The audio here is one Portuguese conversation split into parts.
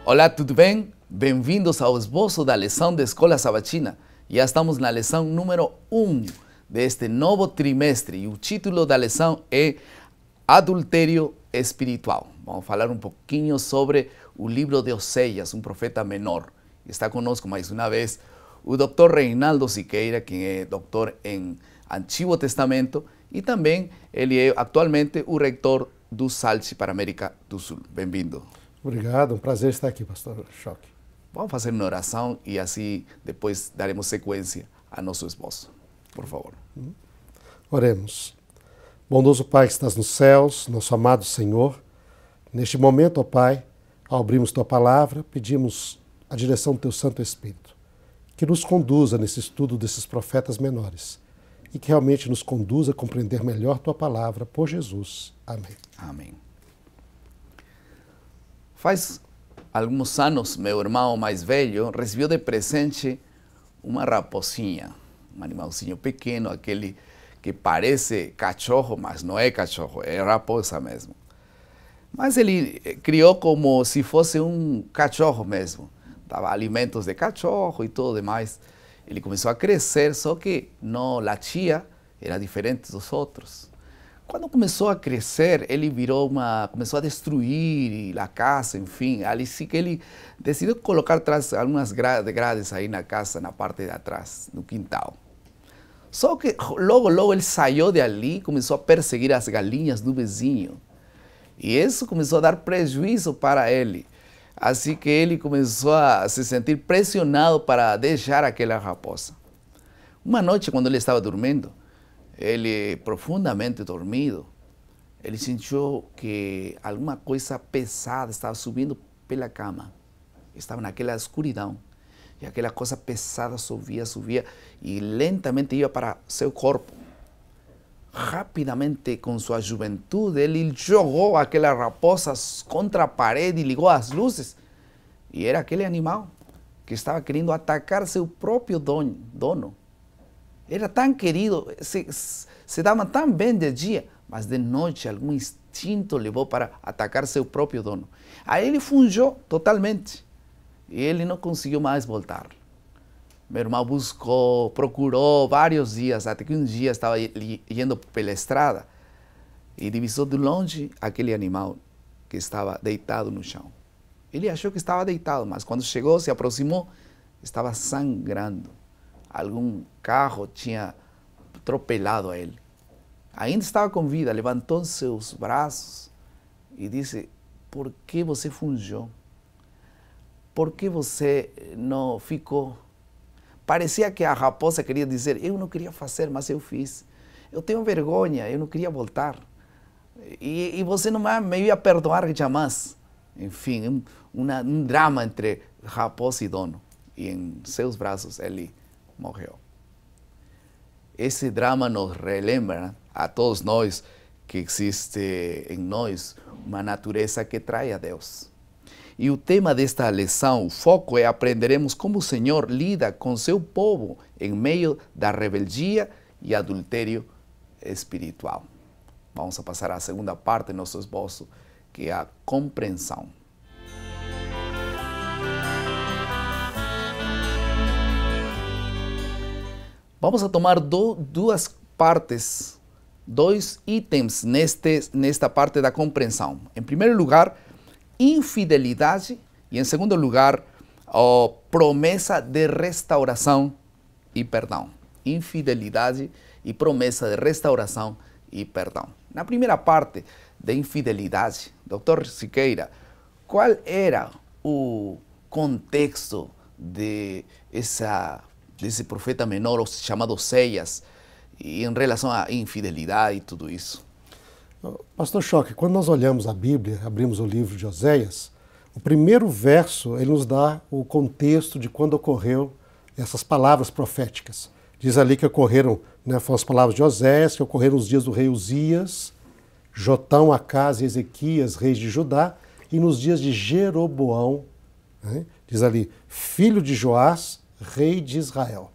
Olá, tudo bem? Bem-vindos ao esboço da lição da Escola Sabatina. Já estamos na lição número 1 deste novo trimestre e o título da lição é Adultério Espiritual. Vamos falar um pouquinho sobre o livro de Oséias, um profeta menor. Está conosco mais uma vez o Dr. Reinaldo Siqueira, que é doutor em Antigo Testamento e também ele é atualmente o reitor do SALSI para a América do Sul. Bem-vindo. Obrigado, um prazer estar aqui, pastor Choque. Vamos fazer uma oração e assim depois daremos sequência a nosso esboço. Por favor. Oremos. Bondoso Pai que estás nos céus, nosso amado Senhor, neste momento, ó Pai, ao abrirmos Tua Palavra, pedimos a direção do Teu Santo Espírito, que nos conduza nesse estudo desses profetas menores e que realmente nos conduza a compreender melhor Tua Palavra, por Jesus. Amém. Amém. Faz alguns anos, meu irmão mais velho recebeu de presente uma raposinha, um animalzinho pequeno, aquele que parece cachorro, mas não é cachorro, é raposa mesmo. Mas ele criou como se fosse um cachorro mesmo. Dava alimentos de cachorro e tudo demais. Ele começou a crescer, só que não latia, era diferente dos outros. Quando começou a crescer, ele começou a destruir a casa, enfim. Ali sim que ele decidiu colocar atrás algumas grades aí na casa, na parte de atrás, no quintal. Só que logo ele saiu de ali e começou a perseguir as galinhas do vizinho. E isso começou a dar prejuízo para ele. Assim que ele começou a se sentir pressionado para deixar aquela raposa. Uma noite, quando ele estava dormindo, ele, profundamente dormido, ele sentiu que alguma coisa pesada estava subindo pela cama. Estava naquela escuridão. E aquela coisa pesada subia e lentamente ia para seu corpo. Rapidamente, com sua juventude, ele jogou aquela raposa contra a parede e ligou as luzes. E era aquele animal que estava querendo atacar seu próprio dono. Era tão querido, se dava tão bem de dia, mas de noite algum instinto levou para atacar seu próprio dono. Aí ele fugiu totalmente e ele não conseguiu mais voltar. Meu irmão buscou, procurou vários dias, até que um dia estava indo pela estrada e divisou de longe aquele animal que estava deitado no chão. Ele achou que estava deitado, mas quando chegou, se aproximou, estava sangrando. Algum carro tinha atropelado a ele. Ainda estava com vida, levantou seus braços e disse: por que você fugiu? Por que você não ficou? Parecia que a raposa queria dizer: eu não queria fazer, mas eu fiz. Eu tenho vergonha, eu não queria voltar. E você não me ia perdoar jamais. Enfim, um drama entre raposa e dono. E em seus braços ele morreu. Esse drama nos relembra a todos nós que existe em nós uma natureza que trai a Deus. E o tema desta lição, o foco é aprenderemos como o Senhor lida com seu povo em meio da rebeldia e adultério espiritual. Vamos a passar à segunda parte do nosso esboço, que é a compreensão. Vamos a tomar duas partes, dois itens nesta parte da compreensão. Em primeiro lugar, infidelidade e, em segundo lugar, a promessa de restauração e perdão. Infidelidade e promessa de restauração e perdão. Na primeira parte da infidelidade, Dr. Siqueira, qual era o contexto desse profeta menor chamado Oséias em relação à infidelidade e tudo isso? Pastor Choque, quando nós olhamos a Bíblia, abrimos o livro de Oséias, o primeiro verso ele nos dá o contexto de quando ocorreu essas palavras proféticas. Diz ali que ocorreram, foram as palavras de Oséias, que ocorreram nos dias do rei Uzias, Jotão, Acás e Ezequias, reis de Judá, e nos dias de Jeroboão, diz ali, filho de Joás, rei de Israel.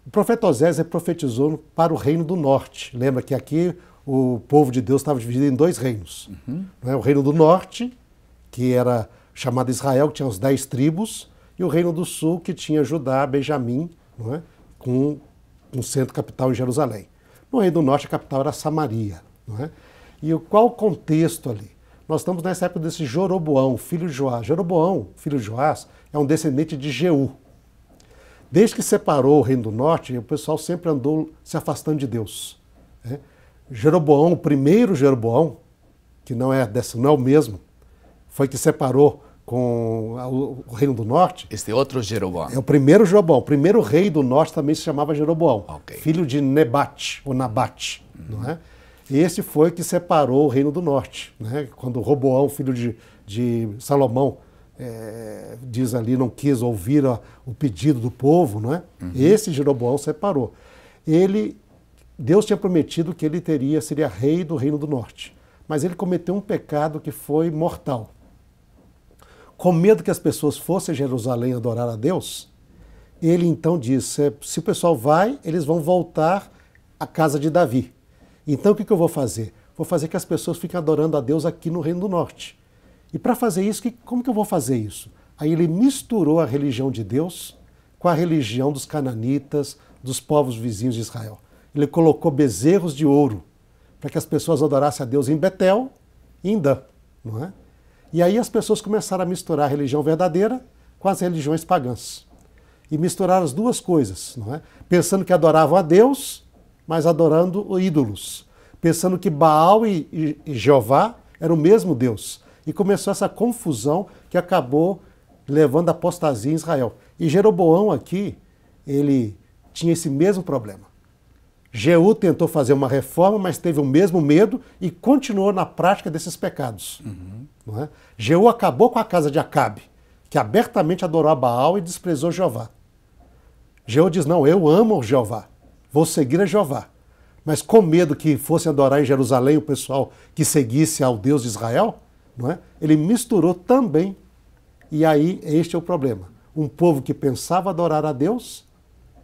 O profeta Oséias profetizou para o reino do norte. Lembra que aqui o povo de Deus estava dividido em dois reinos. O reino do norte, que era chamado Israel, que tinha os 10 tribos, e o Reino do Sul, que tinha Judá, Benjamim, não é? Com um centro capital em Jerusalém. No Reino do Norte, a capital era Samaria. Não é? E qual o contexto ali? Nós estamos nessa época desse Jeroboão, filho de Joás. Jeroboão, filho de Joás, é um descendente de Jeú. Desde que separou o Reino do Norte, o pessoal sempre andou se afastando de Deus. Né? Jeroboão, o primeiro Jeroboão, que não é o mesmo, foi que separou com o Reino do Norte. Este outro Jeroboão. É o primeiro Jeroboão. O primeiro rei do Norte também se chamava Jeroboão. Okay. Filho de Nebate, ou Nabate. Não é? Esse foi que separou o Reino do Norte. Né? Quando Roboão, filho de Salomão, diz ali, não quis ouvir o pedido do povo, não é? Esse Jeroboão separou. Deus tinha prometido que ele seria rei do Reino do Norte. Mas ele cometeu um pecado que foi mortal. Com medo que as pessoas fossem a Jerusalém adorar a Deus, ele então disse, se o pessoal vai, eles vão voltar à casa de Davi. Então o que eu vou fazer? Vou fazer que as pessoas fiquem adorando a Deus aqui no Reino do Norte. E para fazer isso, como que eu vou fazer isso? Aí ele misturou a religião de Deus com a religião dos cananitas, dos povos vizinhos de Israel. Ele colocou bezerros de ouro para que as pessoas adorassem a Deus em Betel e em Dan, não é? E aí as pessoas começaram a misturar a religião verdadeira com as religiões pagãs. E misturaram as duas coisas, não é? Pensando que adoravam a Deus, mas adorando ídolos. Pensando que Baal e Jeová eram o mesmo Deus. E começou essa confusão que acabou levando à apostasia em Israel. E Jeroboão aqui, ele tinha esse mesmo problema. Jeú tentou fazer uma reforma, mas teve o mesmo medo e continuou na prática desses pecados. Não é? Jeú acabou com a casa de Acabe, que abertamente adorou a Baal e desprezou Jeová. Jeú diz, não, eu amo Jeová, vou seguir a Jeová. Mas com medo que fosse adorar em Jerusalém o pessoal que seguisse ao Deus de Israel, não é? Ele misturou também. E aí, este é o problema. Um povo que pensava adorar a Deus,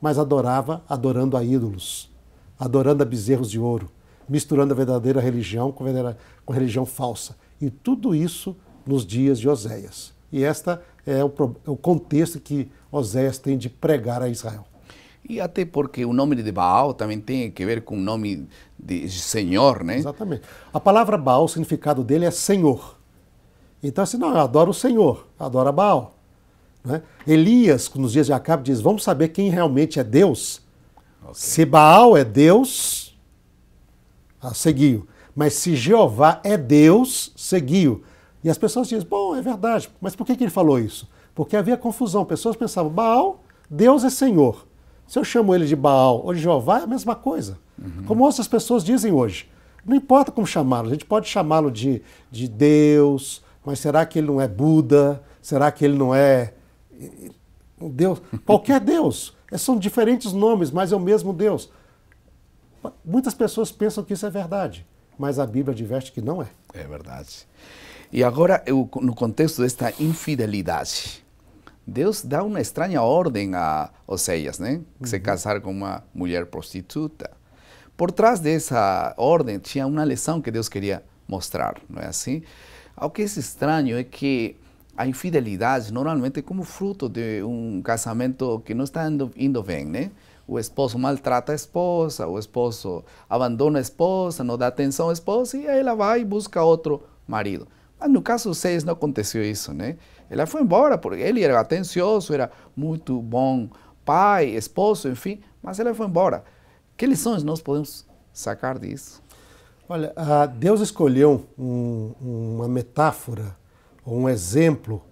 mas adorando a ídolos, adorando a bezerros de ouro, misturando a verdadeira religião com a religião falsa. E tudo isso nos dias de Oséias. E este é o contexto que Oséias tem de pregar a Israel. E até porque o nome de Baal também tem que ver com o nome de Senhor, né? Exatamente. A palavra Baal, o significado dele é Senhor. Então, assim, não, eu adoro o Senhor, eu adoro a Baal. Né? Elias, nos dias de Acabe, diz, vamos saber quem realmente é Deus. Okay. Se Baal é Deus, seguiu. Mas se Jeová é Deus, seguiu. E as pessoas dizem, bom, é verdade, mas por que ele falou isso? Porque havia confusão. Pessoas pensavam, Baal, Deus é Senhor. Se eu chamo ele de Baal ou de Jeová, é a mesma coisa. Como outras pessoas dizem hoje. Não importa como chamá-lo, a gente pode chamá-lo de Deus, mas será que ele não é Buda? Será que ele não é Deus? Qualquer Deus. São diferentes nomes, mas é o mesmo Deus. Muitas pessoas pensam que isso é verdade, mas a Bíblia adverte que não é. É verdade. E agora, no contexto desta infidelidade, Deus dá uma estranha ordem a Oséias, né? Que se casar com uma mulher prostituta. Por trás dessa ordem tinha uma lição que Deus queria mostrar, não é assim? O que é estranho é que a infidelidade normalmente é como fruto de um casamento que não está indo bem, né? O esposo maltrata a esposa, o esposo abandona a esposa, não dá atenção à esposa e aí ela vai e busca outro marido. Mas no caso de Oséias não aconteceu isso, né? Ela foi embora porque ele era atencioso, era muito bom pai, esposo, enfim, mas ela foi embora. Que lições nós podemos sacar disso? Olha, Deus escolheu uma metáfora, um exemplo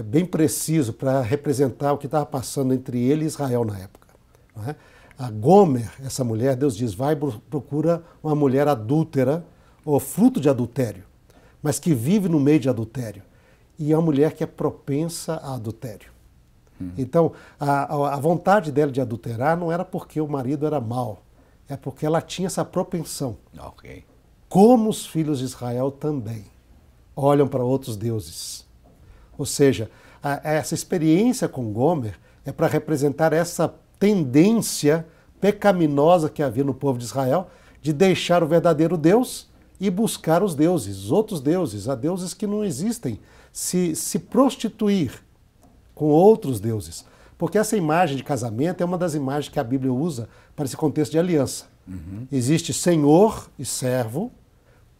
bem preciso para representar o que estava passando entre ele e Israel na época. Não é? A Gomer, essa mulher, Deus diz, vai procura uma mulher adúltera, ou fruto de adultério, mas que vive no meio de adultério. E é uma mulher que é propensa a adultério. Então, a vontade dela de adulterar não era porque o marido era mau, é porque ela tinha essa propensão. Okay. Como os filhos de Israel também olham para outros deuses. Ou seja, essa experiência com Gomer é para representar essa tendência pecaminosa que havia no povo de Israel de deixar o verdadeiro Deus e buscar os deuses, outros deuses, a deuses que não existem, se prostituir com outros deuses. Porque essa imagem de casamento é uma das imagens que a Bíblia usa para esse contexto de aliança. Existe senhor e servo,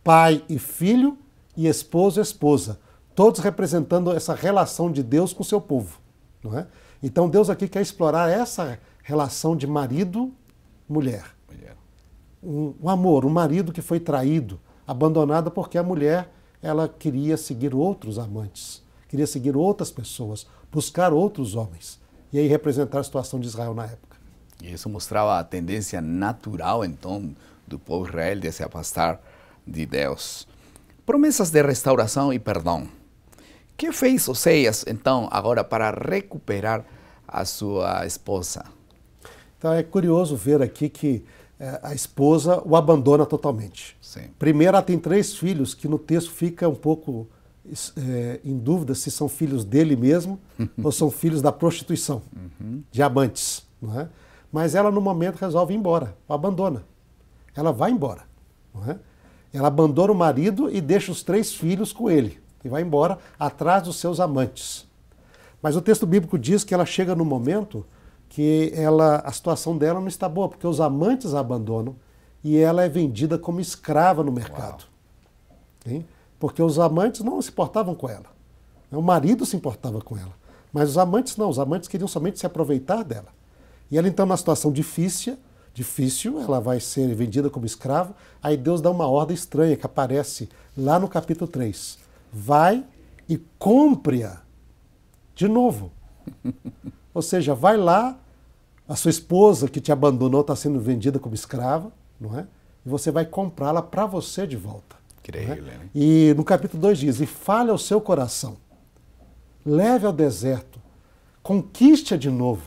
pai e filho, e esposo e esposa, todos representando essa relação de Deus com o seu povo. Não é? Então Deus aqui quer explorar essa relação de marido-mulher. Um amor, um marido que foi traído, abandonado porque a mulher ela queria seguir outros amantes, queria seguir outras pessoas, buscar outros homens. E aí representar a situação de Israel na época. E isso mostrava a tendência natural, então, do povo Israel de se afastar de Deus. Promessas de restauração e perdão. O que fez Oséias, então, agora para recuperar a sua esposa? Então é curioso ver aqui que a esposa o abandona totalmente. Sim. Primeiro, ela tem 3 filhos, que no texto fica um pouco em dúvida se são filhos dele mesmo ou são filhos da prostituição, de amantes. Não é? Mas ela, no momento, resolve ir embora, o abandona. Ela vai embora. Não é? Ela abandona o marido e deixa os 3 filhos com ele. E vai embora atrás dos seus amantes. Mas o texto bíblico diz que ela chega no momento que a situação dela não está boa, porque os amantes a abandonam e ela é vendida como escrava no mercado. Porque os amantes não se importavam com ela. O marido se importava com ela. Mas os amantes não, os amantes queriam somente se aproveitar dela. E ela então, numa situação difícil, ela vai ser vendida como escrava. Aí Deus dá uma ordem estranha que aparece lá no capítulo 3. Vai e compre-a de novo. Ou seja, vai lá, a sua esposa que te abandonou está sendo vendida como escrava, não é? E você vai comprá-la para você de volta. Incrível, né? E no capítulo 2 diz, e fale ao seu coração, leve ao deserto, conquiste-a de novo,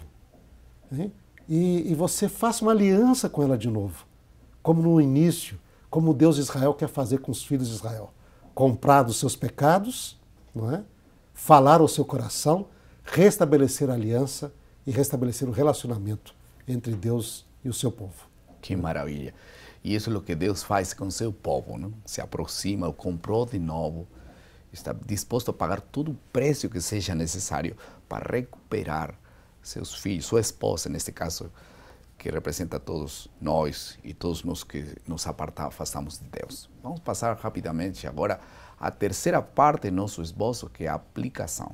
né? E você faça uma aliança com ela de novo, como no início, como o Deus de Israel quer fazer com os filhos de Israel. Comprar dos seus pecados, não é? Falar ao seu coração, restabelecer a aliança e restabelecer o relacionamento entre Deus e o seu povo. Que maravilha. E isso é o que Deus faz com o seu povo, não? Se aproxima, o comprou de novo, está disposto a pagar todo o preço que seja necessário para recuperar seus filhos, sua esposa, neste caso, que representa a todos nós e todos nós que nos afastamos de Deus. Vamos passar rapidamente agora à terceira parte do nosso esboço, que é a aplicação.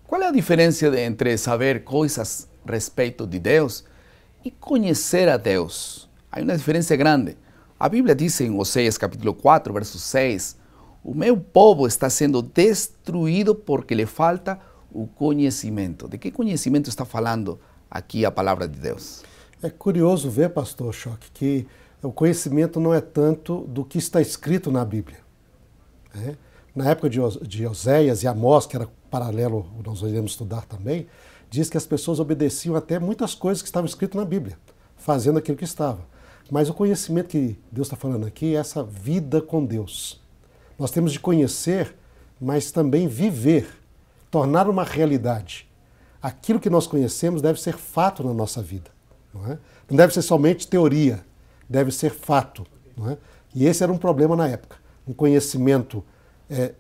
Qual é a diferença entre saber coisas a respeito de Deus e conhecer a Deus? Há uma diferença grande. A Bíblia diz em Oséias capítulo 4, verso 6, o meu povo está sendo destruído porque lhe falta o conhecimento. De que conhecimento está falando aqui a palavra de Deus? É curioso ver, pastor Choque, que o conhecimento não é tanto do que está escrito na Bíblia. Na época de Oséias e Amós, que era paralelo, nós iremos estudar também, diz que as pessoas obedeciam até muitas coisas que estavam escritas na Bíblia, fazendo aquilo que estava. Mas o conhecimento que Deus está falando aqui é essa vida com Deus. Nós temos de conhecer, mas também viver, tornar uma realidade. Aquilo que nós conhecemos deve ser fato na nossa vida. Não é? Não deve ser somente teoria, deve ser fato. Não é? E esse era um problema na época. Um conhecimento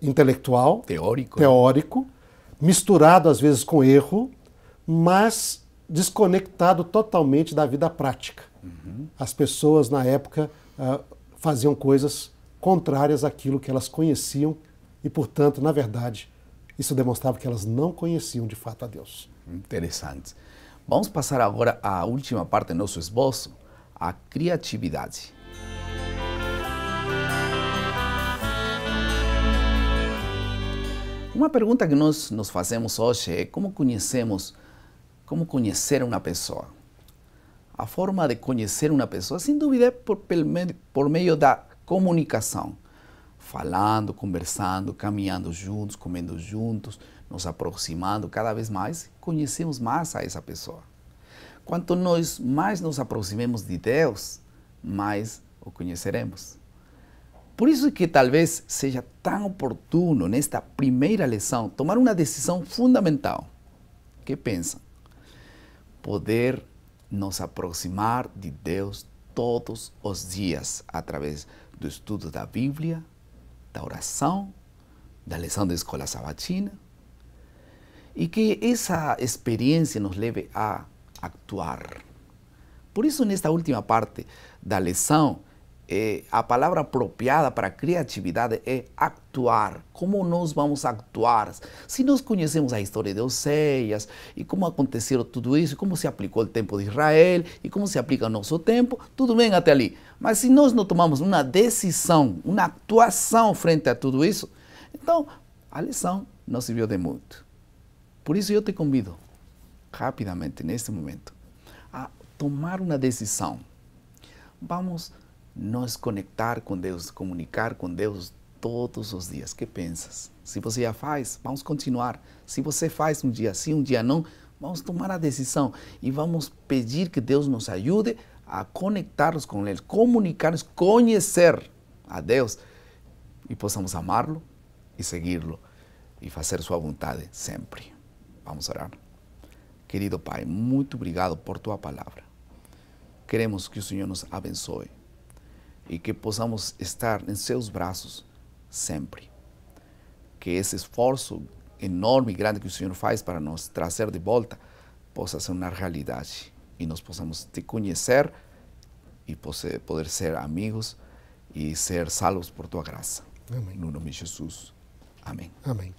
intelectual, teórico, misturado às vezes com erro, mas desconectado totalmente da vida prática. As pessoas na época faziam coisas contrárias àquilo que elas conheciam e, portanto, na verdade, isso demonstrava que elas não conheciam de fato a Deus. Interessante. Vamos passar agora à última parte do nosso esboço, a criatividade. Uma pergunta que nós nos fazemos hoje é como conhecer uma pessoa. A forma de conhecer uma pessoa, sem dúvida, é por meio da comunicação. Falando, conversando, caminhando juntos, comendo juntos, nos aproximando cada vez mais, conhecemos mais a essa pessoa. Quanto nós mais nos aproximemos de Deus, mais o conheceremos. Por isso que talvez seja tão oportuno, nesta primeira lição, tomar uma decisão fundamental. O que pensam? Poder nos aproximar de Deus todos os dias, através do estudo da Bíblia, da oração, da lição da escola sabatina, e que essa experiência nos leve a actuar. Por isso, nesta última parte da lição, a palavra apropriada para a criatividade é actuar. Como nós vamos actuar? Se nós conhecemos a história de Oséias e como aconteceu tudo isso, como se aplicou o tempo de Israel e como se aplica o nosso tempo, tudo bem até ali. Mas se nós não tomamos uma decisão, uma actuação frente a tudo isso, então a lição não serviu de muito. Por isso eu te convido, rapidamente, neste momento, a tomar uma decisão. Vamos nos conectar com Deus, comunicar com Deus todos os dias. O que pensas? Se você já faz, vamos continuar. Se você faz um dia sim, um dia não, vamos tomar a decisão e vamos pedir que Deus nos ajude a conectar-nos com Ele, comunicar-nos, conhecer a Deus e possamos amá-lo e segui-lo e fazer sua vontade sempre. Vamos orar. Querido Pai, muito obrigado por tua palavra. Queremos que o Senhor nos abençoe e que possamos estar em seus braços sempre. Que esse esforço enorme e grande que o Senhor faz para nos trazer de volta possa ser uma realidade e nós possamos te conhecer e poder ser amigos e ser salvos por tua graça. Amém. No nome de Jesus. Amém. Amém.